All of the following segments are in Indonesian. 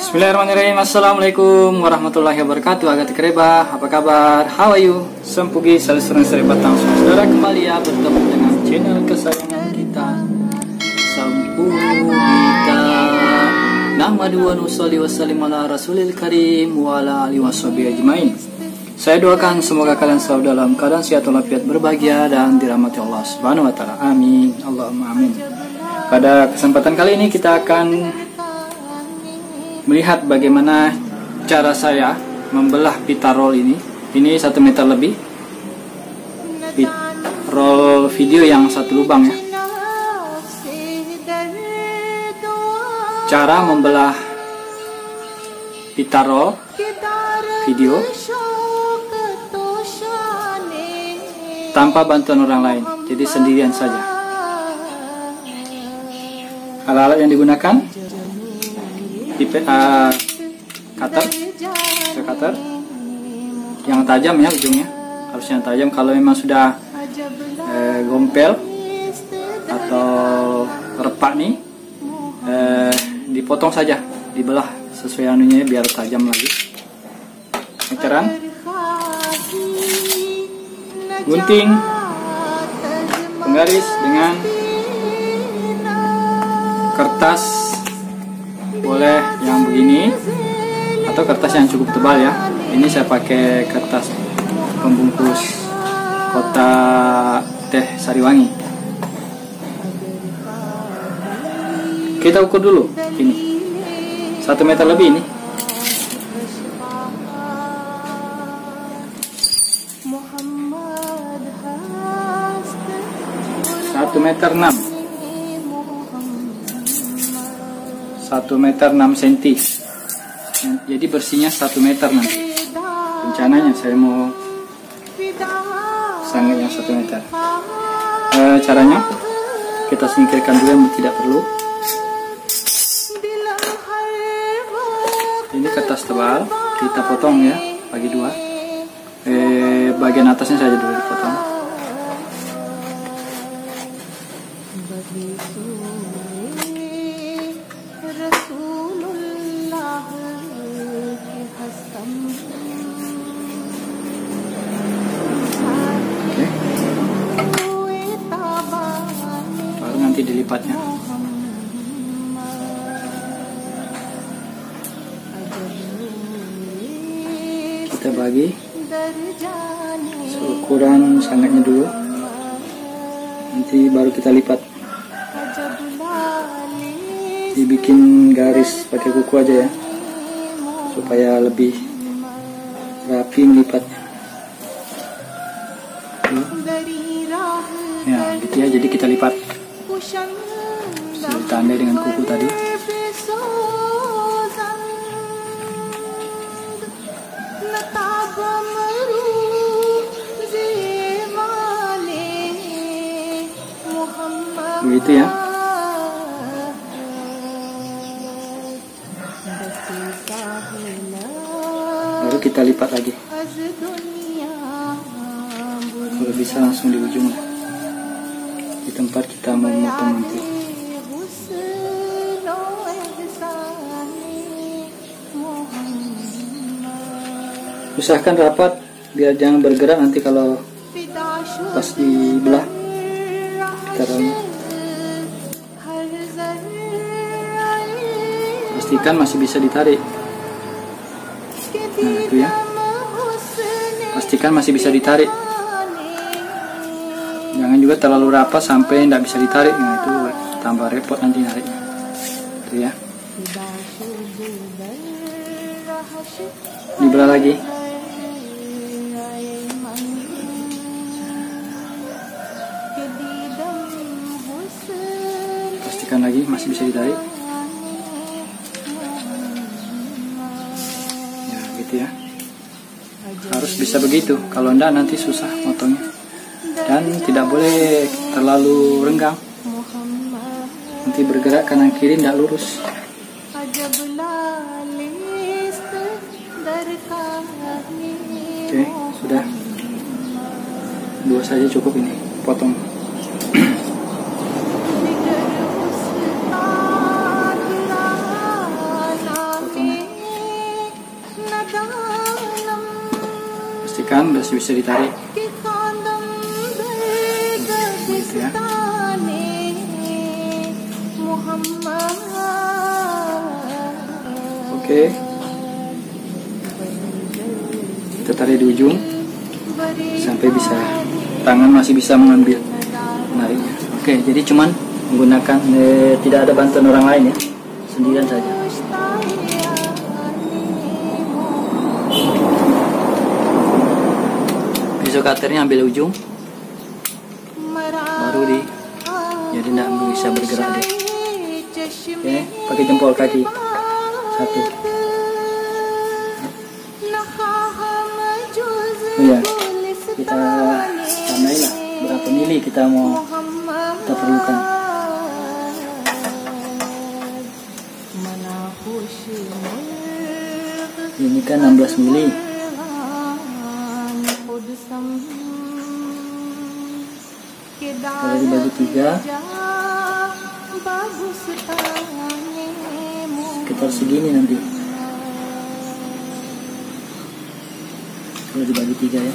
Bismillahirrahmanirrahim. Assalamualaikum warahmatullahi wabarakatuh. Agak kereba, apa kabar? How are you? Sempugi selalu sering batang saudara kembali ya bertemu dengan channel kesayangan kita Sempugita. Nama dua nusalli wassalim ala rasulil karim wa ala alihi washabihi ajmain. Saya doakan semoga kalian selalu dalam keadaan sehat walafiat berbahagia dan dirahmati Allah Subhanahu wa taala. Amin. Allahumma amin. Pada kesempatan kali ini kita akan melihat bagaimana cara saya membelah pita roll ini 1 meter lebih, roll video yang satu lubang ya. Cara membelah pita roll video tanpa bantuan orang lain, jadi sendirian saja. Alat-alat yang digunakan cutter yang tajam ya, ujungnya harus yang tajam. Kalau memang sudah gompel atau repak nih, dipotong saja, dibelah sesuai anunya biar tajam lagi. Meteran, gunting, penggaris dengan kertas, boleh yang begini atau kertas yang cukup tebal ya. Ini saya pakai kertas pembungkus kotak teh Sariwangi. Kita ukur dulu ini 1 meter lebih ini. 1 meter 6, 1 meter 6 cm. Jadi bersihnya 1 meter nanti. Rencananya saya mau sangat yang 1 meter. Caranya kita singkirkan dulu yang tidak perlu. Ini kertas tebal, kita potong ya, bagi dua. Bagian atasnya saja dulu dipotong. Baru nanti dilipatnya. Kita bagi seukuran sangatnya dulu, nanti baru kita lipat. Dibikin garis pakai kuku aja ya, supaya lebih rapi melipatnya. Ya gitu ya, jadi kita lipat. Ditandai dengan kuku tadi. Begitu ya. Baru kita lipat lagi. Kalau bisa langsung di ujung lah, di tempat kita mau memotong nanti. Usahakan rapat biar jangan bergerak nanti kalau pas dibelah caranya. Pastikan masih bisa ditarik. Nah itu ya, pastikan masih bisa ditarik. Jangan juga terlalu rapat sampai tidak bisa ditarik. Nah itu tambah repot nanti nariknya. Itu ya. Dibelah lagi. Pastikan lagi masih bisa ditarik. Ya gitu ya. Harus bisa begitu. Kalau enggak nanti susah motongnya. Dan tidak boleh terlalu renggang, nanti bergerak kanan kiri tidak lurus. Oke, sudah 2 saja cukup ini, potong. Potongnya. masih bisa ditarik. Gitu ya. Oke, kita tarik di ujung sampai bisa tangan masih bisa mengambil menariknya. Oke, jadi cuman menggunakan tidak ada bantuan orang lain ya, sendirian saja. Pisau cuternya ambil ujung, baru jadi tidak bisa bergerak deh. Oke, pakai jempol kaki satu. Iya, kita tambahin lah berapa mili kita perlukan. Ini kan 16 mili. Kalau dibagi 3 sekitar segini nanti. Kalau dibagi 3 ya,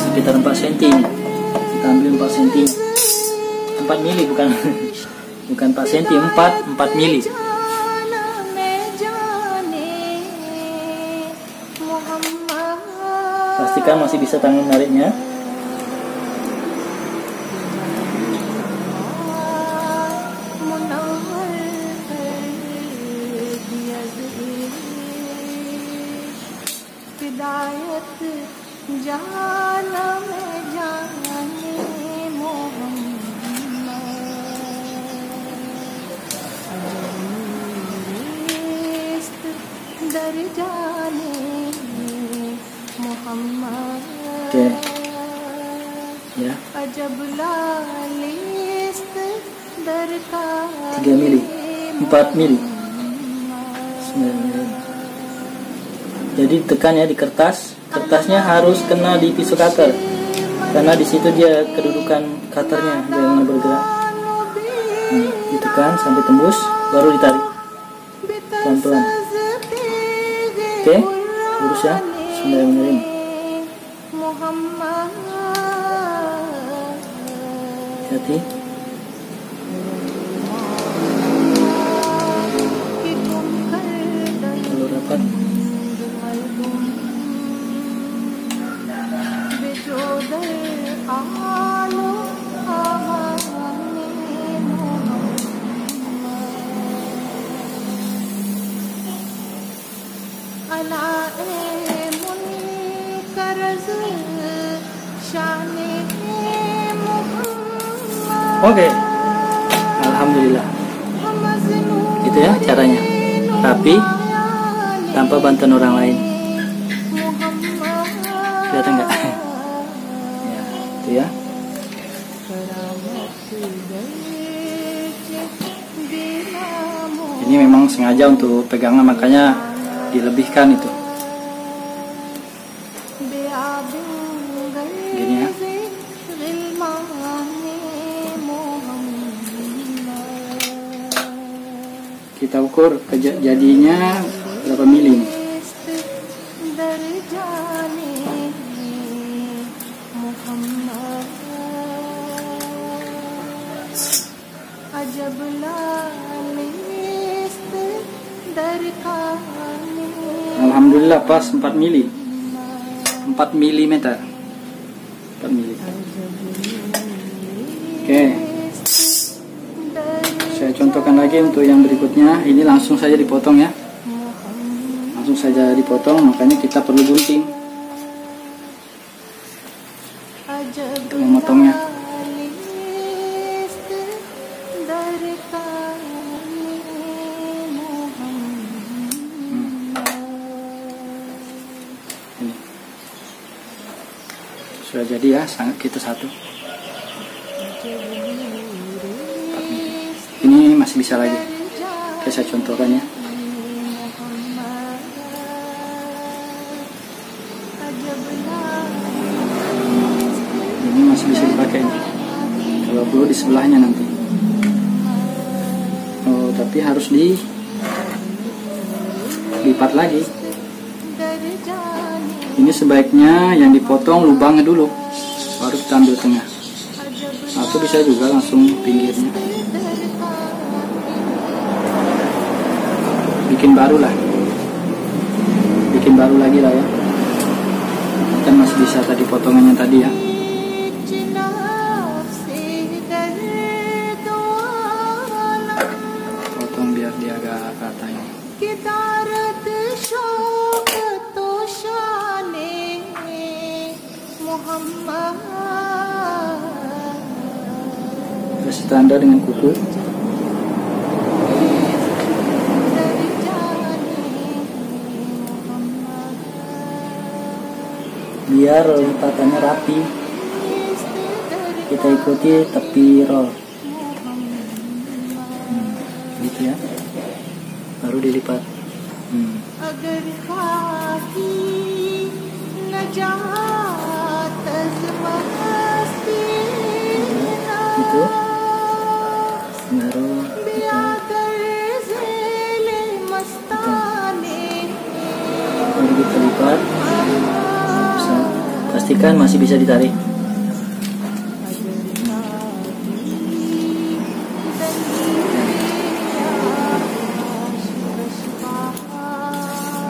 sekitar 4 cm. Kita ambil 4 cm, 4 mili bukan bukan 4 cm, 4 mili. Pastikan masih bisa tangan menariknya. Oke, ya, 3 mili, 4 mili, 9 mili. Jadi tekan ya di kertas. Kertasnya harus kena di pisau cutter, karena di situ dia kedudukan cutternya, jangan bergerak. Nah, ditekan sampai tembus, baru ditarik pelan-pelan. Oke, lurus ya, Bismillahirrahmanirrahim. Hati. Kalau rapat. Oke, alhamdulillah. Gitu ya caranya, tapi tanpa bantuan orang lain. Kelihatan nggak? Ya, itu ya. Ini memang sengaja untuk pegangan, makanya dilebihkan itu. Gini ya. Kita ukur jadinya berapa mili nih. Alhamdulillah pas 4 mili, 4 milimeter, 4 mili. Oke, saya contohkan lagi untuk yang berikutnya. Ini langsung saja dipotong ya, langsung saja dipotong, makanya kita perlu gunting untuk memotongnya. Sudah jadi ya, sangat kita satu. Ini masih bisa lagi. Oke, saya contohkan ya. Ini masih bisa dipakai. Kalau perlu di sebelahnya nanti. Oh, tapi harus dilipat lagi. Ini sebaiknya yang dipotong lubangnya dulu, baru kita ambil tengah. Atau bisa juga langsung pinggirnya. Bikin baru lah. Bikin baru lagi lah ya. Kan masih bisa tadi potongannya tadi ya. Potong biar dia agak rata ini. Kasih tanda dengan kuku. Biar lipatannya rapi, kita ikuti tepi roll, gitu ya, baru dilipat. Gitu, baru kita lipat. Pastikan masih bisa ditarik.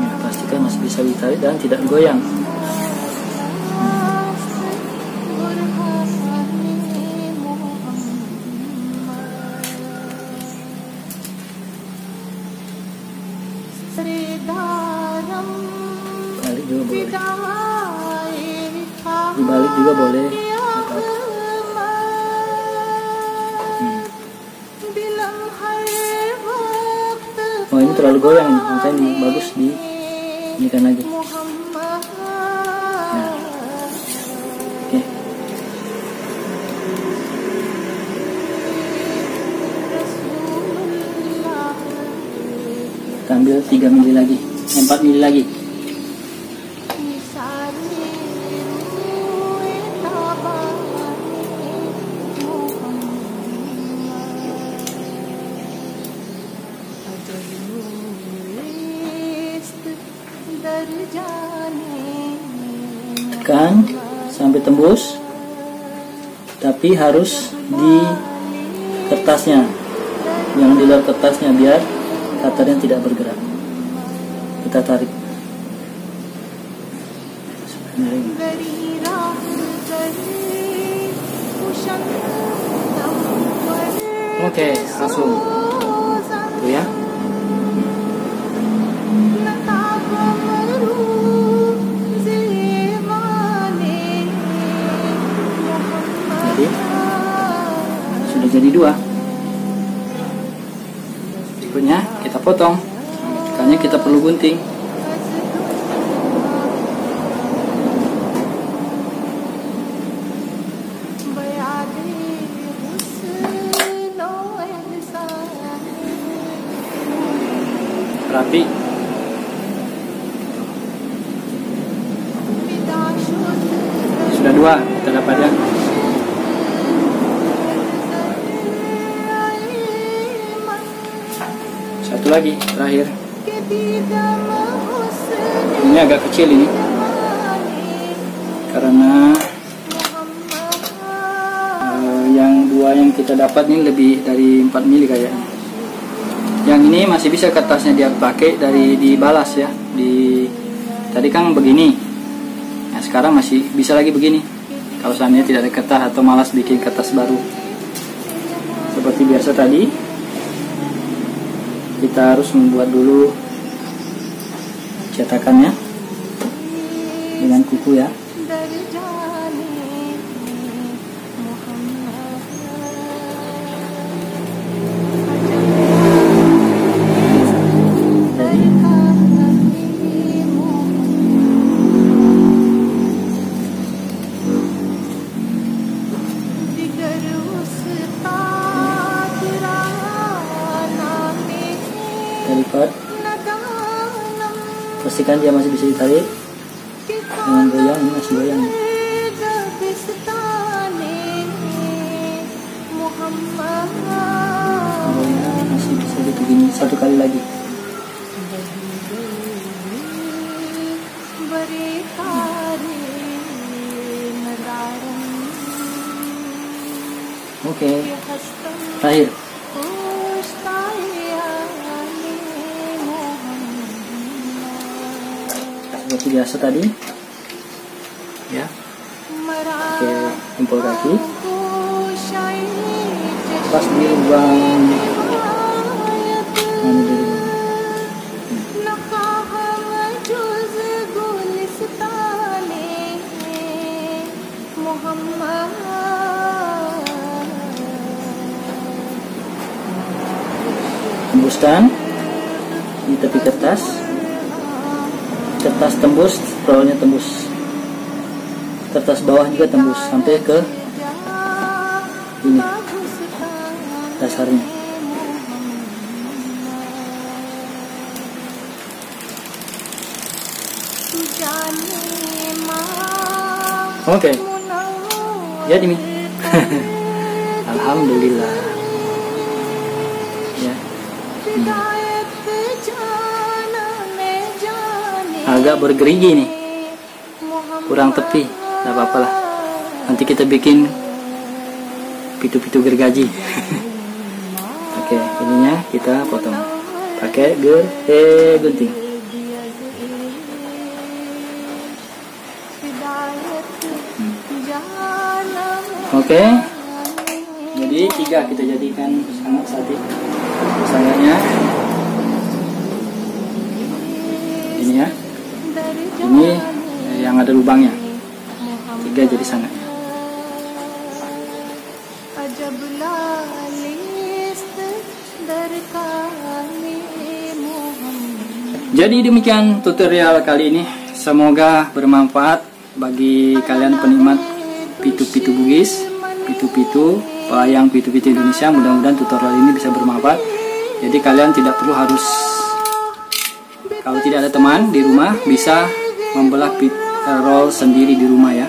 Ya, pastikan masih bisa ditarik dan tidak goyang. Balik juga boleh. Dibalik juga boleh. Oh, ini terlalu goyang nih, makanya bagus di ini kan lagi. Nah. Oke. Kita ambil 3 mili lagi, 4 mili lagi. Tekan sampai tembus, tapi harus di kertasnya, jangan di luar kertasnya biar cutternya tidak bergerak. Kita tarik. Oke, langsung tuh ya. Sudah jadi 2. Berikutnya kita potong, makanya kita perlu gunting. Rapi. Sudah 2 kita dapat ya. Satu lagi terakhir. Ini agak kecil ini, karena yang 2 yang kita dapat ini lebih dari 4 mili kayaknya. Yang ini masih bisa kertasnya dia pakai dari dibalas ya. Tadi kan begini. Nah, sekarang masih bisa lagi begini. Kalau seandainya tidak ada kertas atau malas bikin kertas baru. Seperti biasa tadi, kita harus membuat dulu cetakannya dengan kuku ya. Lipat, pastikan dia masih bisa ditarik. Jangan goyang, ini masih goyang. Goyang masih bisa begini. 1 kali lagi. Oke. Terakhir. Seperti biasa tadi. Ya. Oke, jempol kaki. Pas di lubang. Tembuskan di tepi kertas tembus, rollnya tembus, kertas bawah juga tembus sampai ke ini dasarnya. Oke. Jadi Mi. Alhamdulillah. Ya. Agak bergerigi nih, kurang tepi, nggak apa-apa lah. Nanti kita bikin pitu-pitu gergaji. Oke, ininya kita potong pakai gunting. Oke, jadi 3 kita jadikan sangat sate. Sanganya ini ya, ini yang ada lubangnya, 3 jadi sanganya. Jadi demikian tutorial kali ini, semoga bermanfaat bagi kalian penikmat pitu-pitu Bugis, pitu-pitu pelayang pitu-pitu Indonesia. Mudah-mudahan tutorial ini bisa bermanfaat. Jadi kalian tidak perlu harus, kalau tidak ada teman di rumah, bisa membelah roll sendiri di rumah ya,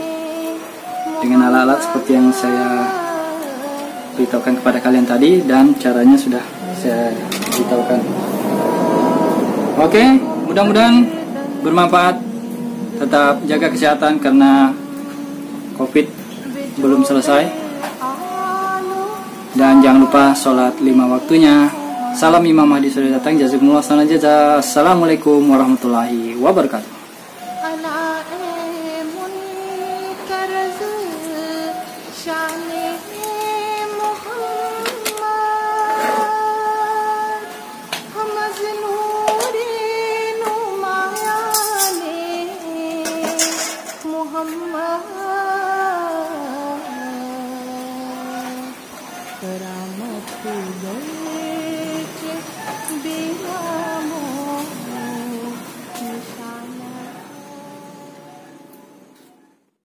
dengan alat-alat seperti yang saya beritahukan kepada kalian tadi, dan caranya sudah saya beritahukan. Oke, mudah-mudahan bermanfaat. Tetap jaga kesehatan karena COVID belum selesai. Dan jangan lupa sholat 5 waktunya. Salam Imam Mahdi sudah datang. Jazakumullah khairan jazaa. Assalamualaikum warahmatullahi wabarakatuh. करामत गई।